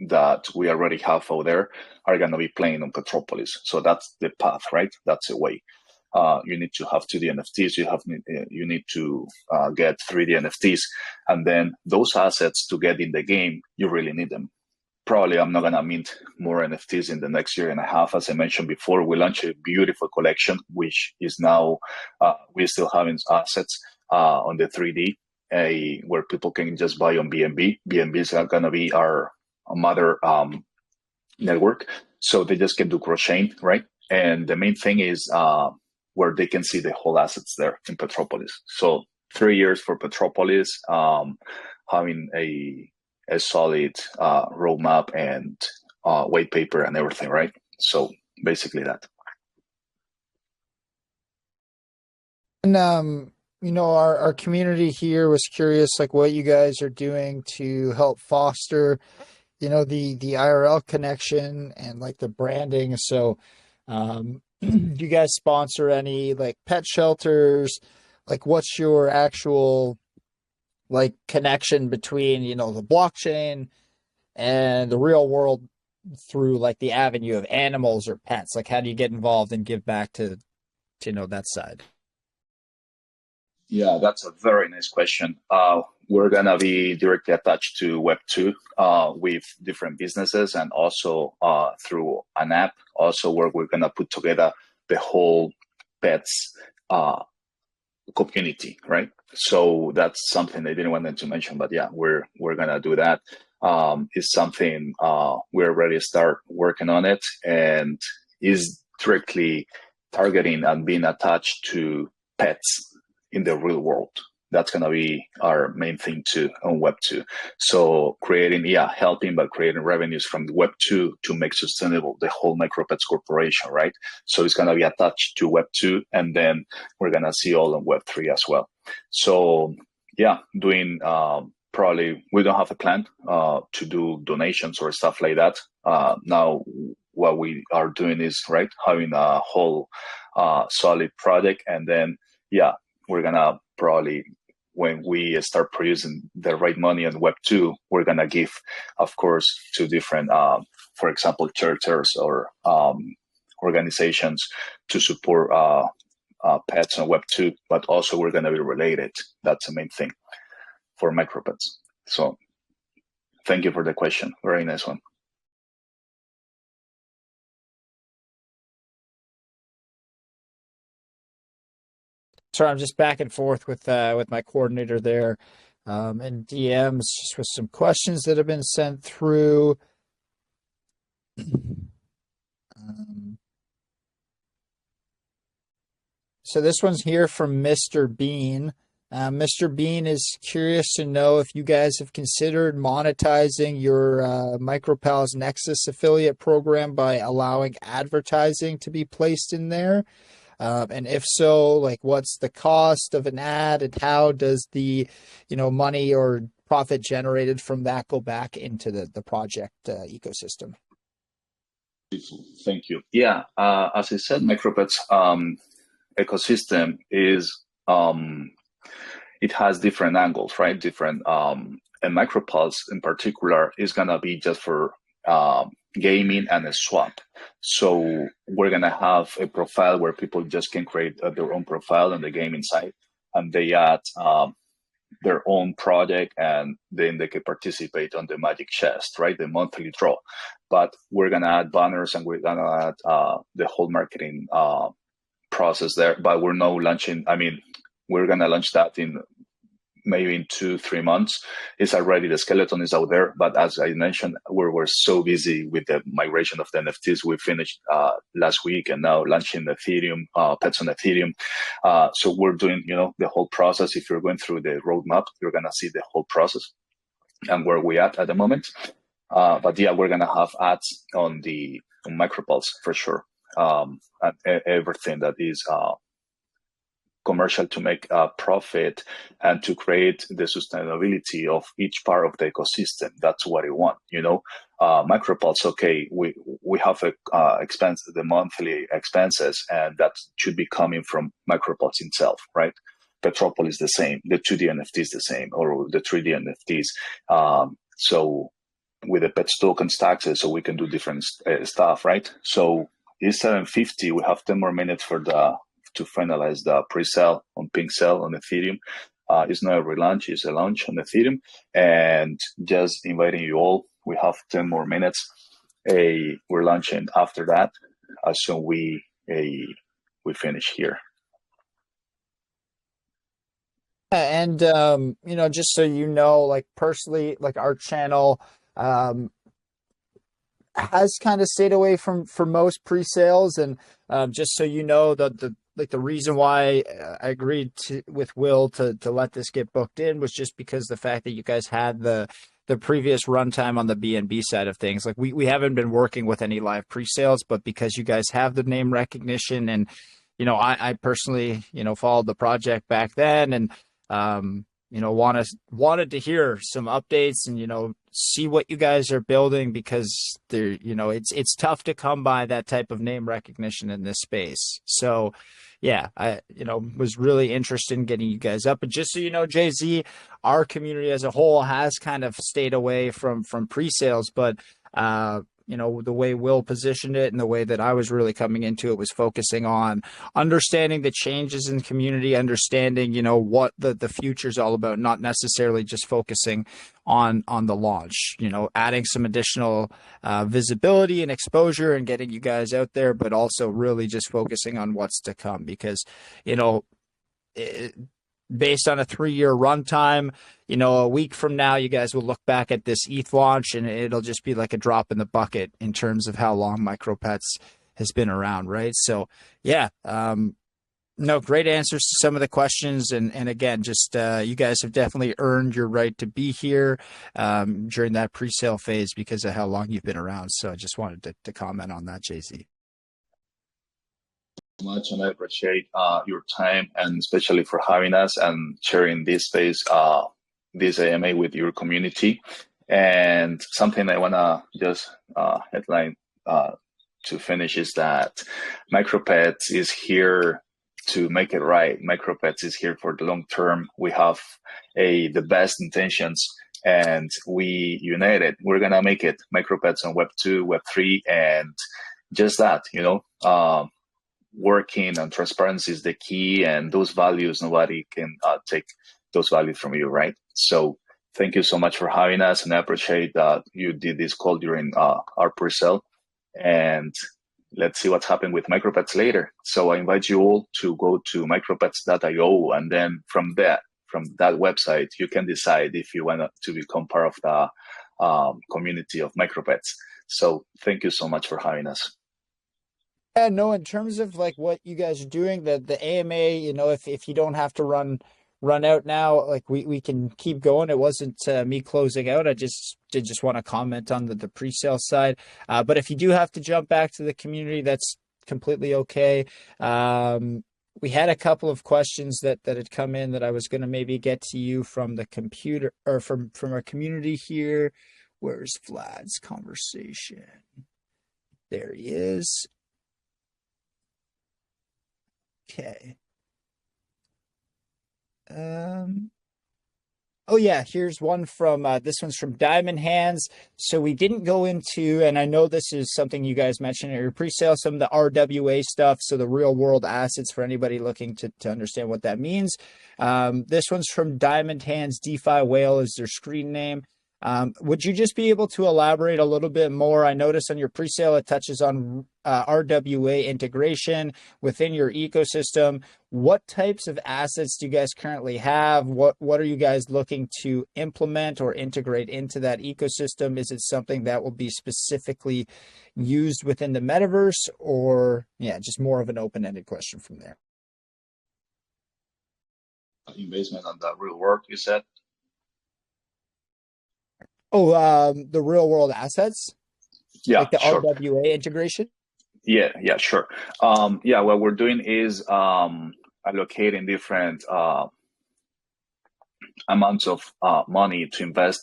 that we already have out there are going to be playing on Petropolis. So that's the path, right? That's the way. You need to have 2D NFTs. You need to get 3D NFTs, and then those assets to get in the game, you really need them. Probably I'm not going to mint more NFTs in the next year and a half. As I mentioned before, we launched a beautiful collection, which is now we're still having assets on the 3D. Where people can just buy on BNB. BNB is going to be our mother network. So they just can do crocheting, right? And the main thing is where they can see the whole assets there in Petropolis. So 3 years for Petropolis, having a solid roadmap and white paper and everything, right? So basically that. And you know, our community here was curious, like what you guys are doing to help foster, you know, the IRL connection and like the branding. So, do you guys sponsor any like pet shelters? Like, what's your actual like connection between, you know, the blockchain and the real world through like the avenue of animals or pets? Like, how do you get involved and give back to you know, that side? Yeah, that's a very nice question. We're going to be directly attached to Web2 with different businesses, and also through an app, also where we're going to put together the whole pets community, right? So that's something I didn't want to mention, but yeah, we're going to do that. It's something we're ready to start working on it, and is directly targeting and being attached to pets in the real world. That's going to be our main thing too on Web2. So creating, helping, but creating revenues from the Web2 to make sustainable the whole MicroPets corporation, right? So it's going to be attached to Web2, and then we're going to see all on Web3 as well. So yeah, doing probably, we don't have a plan to do donations or stuff like that. Now, what we are doing is, right, having a whole solid project, and then, we're going to probably, when we start producing the right money on Web2, we're going to give, of course, to different, for example, churches or organizations to support pets on Web2, but also we're going to be related. That's the main thing for MicroPets. So thank you for the question. Very nice one. Sorry, I'm just back and forth with my coordinator there, and DMs just with some questions that have been sent through. So this one's here from Mr. Bean. Mr. Bean is curious to know if you guys have considered monetizing your Micropal's Nexus affiliate program by allowing advertising to be placed in there. And if so, like what's the cost of an ad, and how does the, you know, money or profit generated from that go back into the project ecosystem? Thank you. Yeah, as I said, MicroPets ecosystem is it has different angles, right? Different and MicroPulse in particular is gonna be just for gaming and a swap. So we're gonna have a profile where people just can create their own profile on the gaming side, and they add their own project, and then they can participate on the magic chest, right? The monthly draw. But we're gonna add banners, and we're gonna add the whole marketing process there. But we're not launching. I mean, we're gonna launch that in maybe in 2-3 months. It's already, the skeleton is out there, but as I mentioned, we're so busy with the migration of the NFTs. We finished last week, and now launching Ethereum, pets on Ethereum. So we're doing, you know, the whole process. If you're going through the roadmap, you're gonna see the whole process and where we at the moment. But yeah, we're gonna have ads on Micropals for sure. And everything that is commercial to make a profit and to create the sustainability of each part of the ecosystem. That's what I want, you know. Micropulse, okay, we have a expense, the monthly expenses, and that should be coming from Micropulse itself, right? Petropolis the same, the 2D NFTs the same, or the 3D NFTs. So with the pets tokens taxes, so we can do different stuff, right? So it's 7:50. We have 10 more minutes to finalize the pre-sale on Pink Cell on Ethereum. It's not a relaunch, it's a launch on Ethereum. And just inviting you all, we have 10 more minutes. We're launching after that, as soon we finish here. And you know, just so you know, like personally, like our channel has kind of stayed away from most pre-sales, and just so you know, the like the reason why I agreed with Will to let this get booked in was just because the fact that you guys had the previous runtime on the BNB side of things. Like we haven't been working with any live pre-sales, but because you guys have the name recognition, and I personally followed the project back then, and wanted to hear some updates and see what you guys are building, because there it's tough to come by that type of name recognition in this space. So yeah, I was really interested in getting you guys up. And just so you know, JZ, our community as a whole has kind of stayed away from pre-sales, but the way Will positioned it and the way that I was really coming into it was focusing on understanding the changes in the community, understanding, what the future is all about, not necessarily just focusing on the launch, adding some additional visibility and exposure and getting you guys out there, but also really just focusing on what's to come, because, based on a 3-year runtime, a week from now, you guys will look back at this ETH launch and it'll just be like a drop in the bucket in terms of how long MicroPets has been around, right? So yeah, no, great answers to some of the questions. And again, just you guys have definitely earned your right to be here during that pre-sale phase because of how long you've been around. So I just wanted to comment on that, JZ. Much, and I appreciate your time, and especially for having us and sharing this space, this AMA with your community. And something I want to just headline to finish is that MicroPets is here to make it right. MicroPets is here for the long term. We have the best intentions, and we united. We're gonna make it MicroPets on Web 2, Web 3, and just that, working and transparency is the key, and those values, nobody can take those values from you, right? So thank you so much for having us, and I appreciate that you did this call during our pre-sale, and let's see what's happened with MicroPets later. So I invite you all to go to micropets.io, and then from that website, you can decide if you want to become part of the community of MicroPets. So thank you so much for having us. Yeah, no, in terms of like what you guys are doing, the AMA, if you don't have to run out now, like we can keep going. It wasn't me closing out. I just want to comment on the pre-sale side. But if you do have to jump back to the community, that's completely okay. We had a couple of questions that had come in that I was going to maybe get to you from the computer, or from our community here. Where's Vlad's conversation? There he is. Okay. Oh yeah, here's one from this one's from Diamond Hands. So we didn't go into, and I know this is something you guys mentioned in your pre-sale, some of the RWA stuff, so the real world assets, for anybody looking to understand what that means. This one's from Diamond Hands. DeFi Whale is their screen name. Would you just be able to elaborate a little bit more? I noticed on your pre-sale it touches on RWA integration within your ecosystem. What types of assets do you guys currently have? What are you guys looking to implement or integrate into that ecosystem? Is it something that will be specifically used within the metaverse, or just more of an open-ended question from there? Investment on the real world, you said? Oh, the real world assets? Yeah, like the sure. RWA integration? Yeah, sure. What we're doing is allocating different amounts of money to invest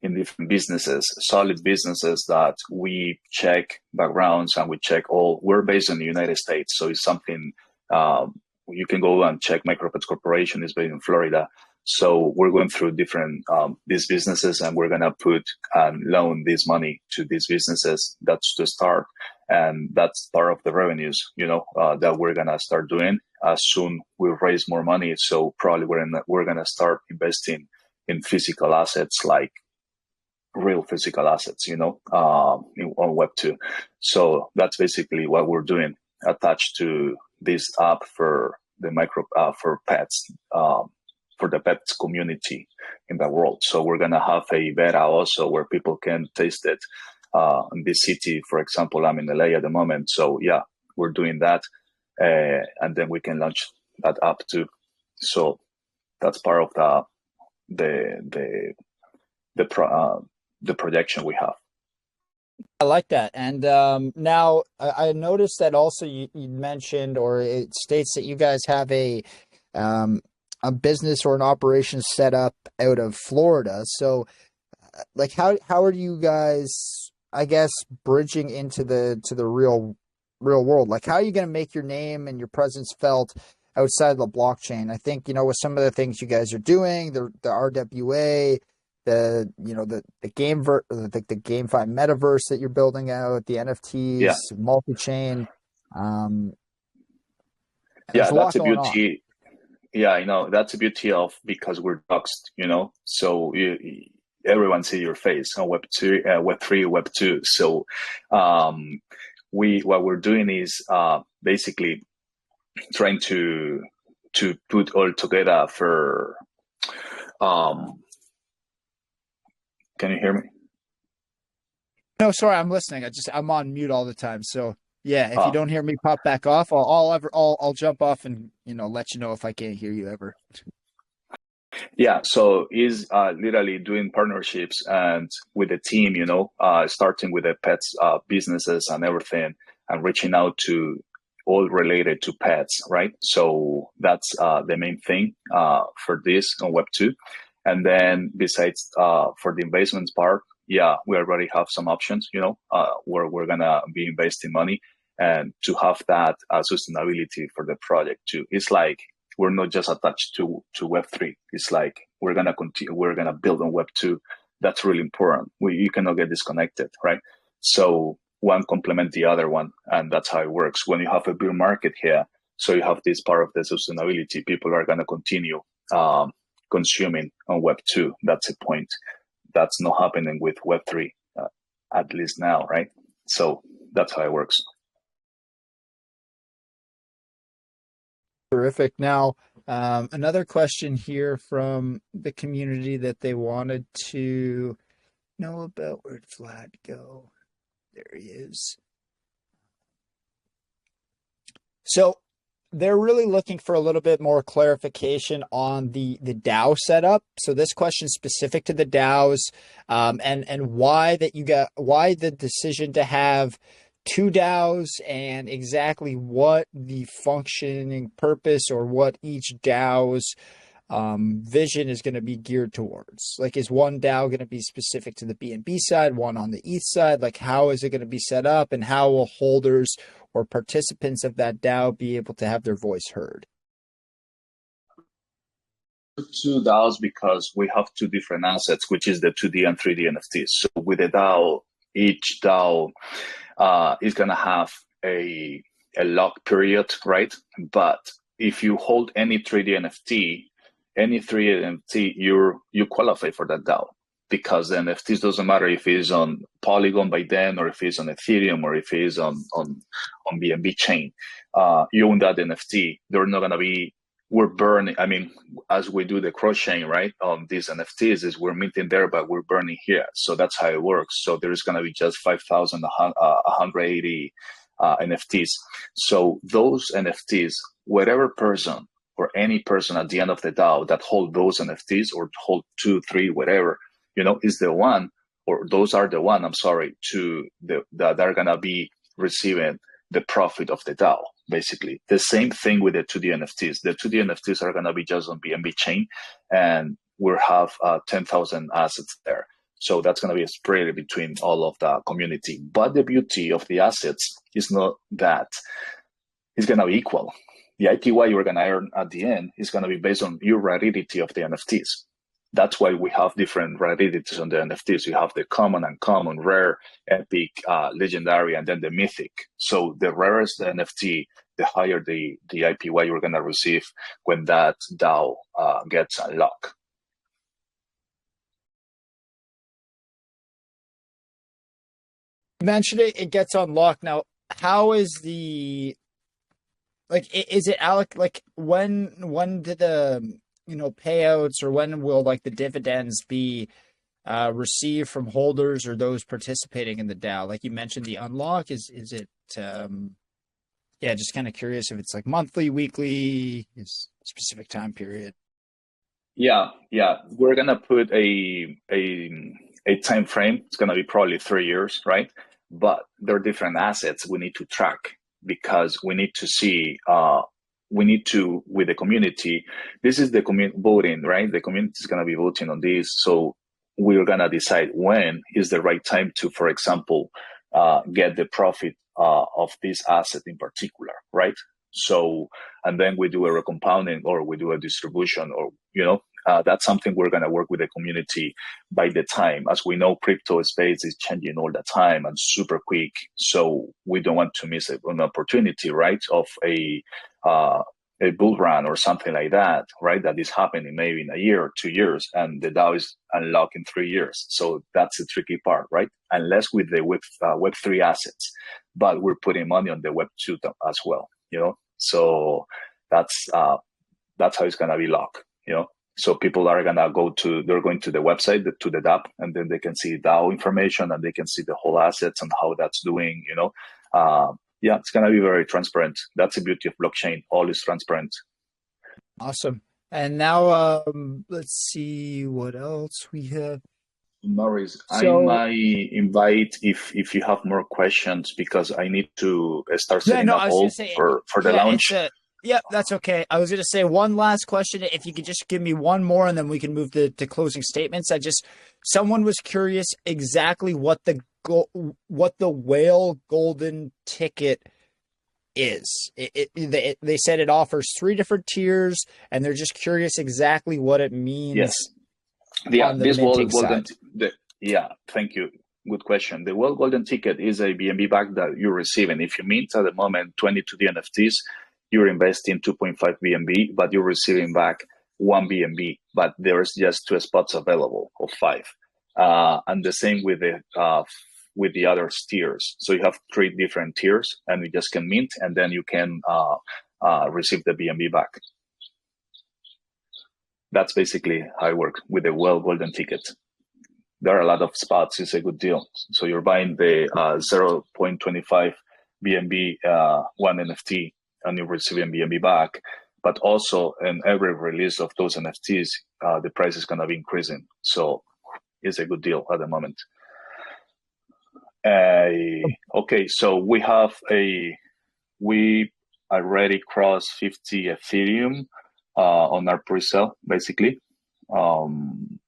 in different businesses, solid businesses that we check backgrounds and we check all. We're based in the United States, so it's something you can go and check. MicroPets Corporation is based in Florida. So we're going through different these businesses, and we're gonna put and loan this money to these businesses. That's the start, and that's part of the revenues, that we're gonna start doing as soon we raise more money. So probably we're gonna start investing in physical assets, like real physical assets, on Web 2. So that's basically what we're doing, attached to this app for the for pets. For the pets community in the world. So we're gonna have a beta also where people can taste it. In this city, for example, I'm in LA at the moment. So yeah, we're doing that. and then we can launch that app too. So that's part of the projection we have. I like that. And now I noticed that also you mentioned, or it states that you guys have a business or an operation set up out of Florida. So like how are you guys, I guess, bridging into the real world? Like how are you going to make your name and your presence felt outside of the blockchain? I think, with some of the things you guys are doing, the RWA, the GameFi metaverse that you're building out, the NFTs, multi-chain. Yeah, that's a beauty. Yeah, I know that's a beauty of, because we're doxed, so everyone see your face on Web2, Web3, Web2. So what we're doing is basically trying to put all together for can you hear me? No, sorry, I'm listening. I'm on mute all the time. So yeah, if you don't hear me pop back off, I'll jump off and let you know if I can't hear you ever. Yeah, so is literally doing partnerships and with the team, starting with the pets businesses and everything, and reaching out to all related to pets, right? So that's the main thing for this on Web2. And then besides for the investments part, yeah, we already have some options, where we're gonna be investing money, and to have that sustainability for the project too. It's like we're not just attached to Web3. It's like we're gonna continue. We're gonna build on Web2. That's really important. You cannot get disconnected, right? So one complement the other one, and that's how it works. When you have a bear market here, so you have this part of the sustainability. People are gonna continue consuming on Web2. That's a point. That's not happening with Web3, at least now, right? So that's how it works. Terrific. Now, another question here from the community that they wanted to know about. Where'd Vlad go? There he is. So they're really looking for a little bit more clarification on the DAO setup. So this question is specific to the DAOs, and why the decision to have two DAOs, and exactly what the functioning purpose or what each DAO's vision is going to be geared towards. Like, is one DAO going to be specific to the BNB side, one on the ETH side? Like, how is it going to be set up, and how will holders or participants of that DAO be able to have their voice heard? Two DAOs because we have two different assets, which is the 2D and 3D NFTs. So with a DAO, each DAO is going to have a lock period, right? But if you hold any 3D NFT, you qualify for that DAO, because the NFTs doesn't matter if it's on Polygon by then, or if it's on Ethereum, or if it's on BNB chain. You own that NFT. They're not going to be, we're burning. I mean, as we do the cross chain, right, on these NFTs, is we're minting there, but we're burning here. So that's how it works. So there's going to be just 5,180 NFTs. So those NFTs, whatever person or any person at the end of the DAO that hold those NFTs, or hold 2, 3, whatever, is the one, or those are the one, that are going to be receiving the profit of the DAO, basically. The same thing with the 2D NFTs. The 2D NFTs are going to be just on BNB chain, and we'll have 10,000 assets there. So that's going to be a spread between all of the community. But the beauty of the assets is not that it's going to be equal. The IPY you're going to earn at the end is going to be based on your rarity of the NFTs. That's why we have different rarities on the NFTs. You have the common, uncommon, rare, epic, legendary, and then the mythic. So the rarest the NFT, the higher the IPY you're going to receive when that DAO gets unlocked. You mentioned it gets unlocked. Now, how is the, like, is it like when do the payouts, or when will like the dividends be received from holders or those participating in the DAO? Like you mentioned, the unlock is it Yeah, just kind of curious if it's like monthly, weekly, is specific time period. Yeah, we're gonna put a time frame. It's gonna be probably 3 years, right? But there are different assets we need to track because we need to see. We need to with the community. This is the community voting, right? The community is gonna be voting on this, so we're gonna decide when is the right time to, for example, get the profit of this asset in particular, right? So, and then we do a recompounding or we do a distribution, or that's something we're going to work with the community by the time. As we know, crypto space is changing all the time and super quick, so we don't want to miss an opportunity, right, of a bull run or something like that, right, that is happening maybe in a year or 2 years, and the DAO is unlocked in 3 years. So that's the tricky part, right? Unless with the Web3 assets, but we're putting money on the Web2 as well, So that's how it's gonna be locked, So people are gonna they're going to the website, to the DApp, and then they can see DAO information and they can see the whole assets and how that's doing, it's gonna be very transparent. That's the beauty of blockchain, all is transparent. Awesome. And now let's see what else we have. Maurice, I might invite if you have more questions, because I need to start setting up all for the launch. Yeah, that's okay. I was going to say one last question. If you could just give me one more, and then we can move to closing statements. Someone was curious exactly what the whale golden ticket is. They said it offers 3 different tiers, and they're just curious exactly what it means. Yes. This whale golden. Thank you. Good question. The whale golden ticket is a BNB back that you're receiving. If you mint at the moment 22 NFTs, you're investing 2.5 BNB, but you're receiving back 1 BNB. But there's just 2 spots available of 5, and the same with the other tiers. So you have 3 different tiers, and you just can mint, and then you can receive the BNB back. That's basically how it works with the whale golden ticket. There are a lot of spots. It's a good deal. So you're buying the 0.25 BNB 1 NFT, and you're receiving BNB back. But also, in every release of those NFTs, the price is going to be increasing. So it's a good deal at the moment. Okay, so we already crossed 50 Ethereum on our pre-sale, basically.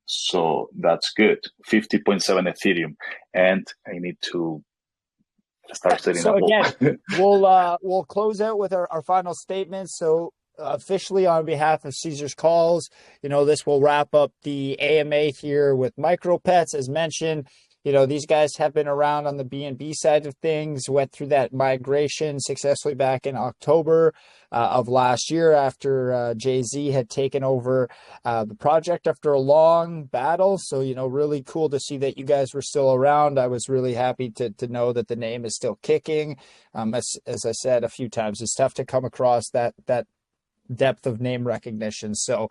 So that's good. 50.7 Ethereum, and I need to start setting up. So again, we'll close out with our final statements. So officially, on behalf of Caesar's Calls, this will wrap up the AMA here with MicroPets. As mentioned, these guys have been around on the BNB side of things, went through that migration successfully back in October of last year after Jay-Z had taken over the project after a long battle. So, really cool to see that you guys were still around. I was really happy to know that the name is still kicking. As I said a few times, it's tough to come across that depth of name recognition. So,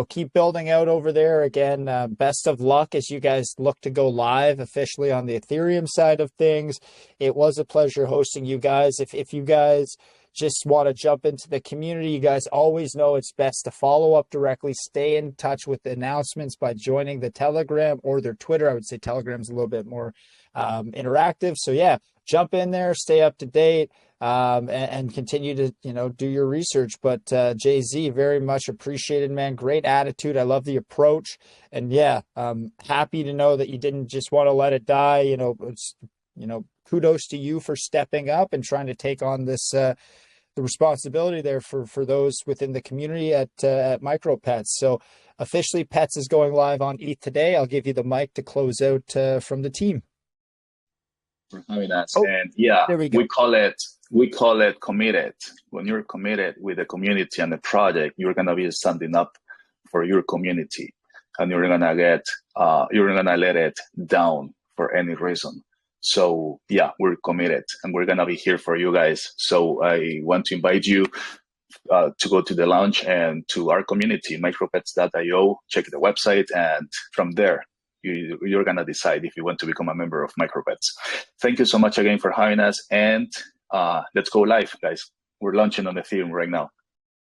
keep building out over there. Again, best of luck as you guys look to go live officially on the Ethereum side of things. It was a pleasure hosting you guys. If you guys just want to jump into the community, you guys always know it's best to follow up directly, stay in touch with the announcements by joining the Telegram or their Twitter. I would say Telegram's a little bit more interactive. So yeah, jump in there, stay up to date, and continue to, do your research. But Jay-Z, very much appreciated, man. Great attitude. I love the approach. And yeah, happy to know that you didn't just want to let it die. Kudos to you for stepping up and trying to take on this, the responsibility there for those within the community at MicroPets. So officially, Pets is going live on ETH today. I'll give you the mic to close out from the team. For having us. And yeah, there we call it committed. When you're committed with the community and the project, you're gonna be standing up for your community, and you're gonna let it down for any reason. So yeah, we're committed, and we're gonna be here for you guys. So I want to invite you to go to the launch and to our community, micropets.io. Check the website, and from there, you're gonna decide if you want to become a member of MicroPets. Thank you so much again for having us, and let's go live, guys. We're launching on Ethereum right now.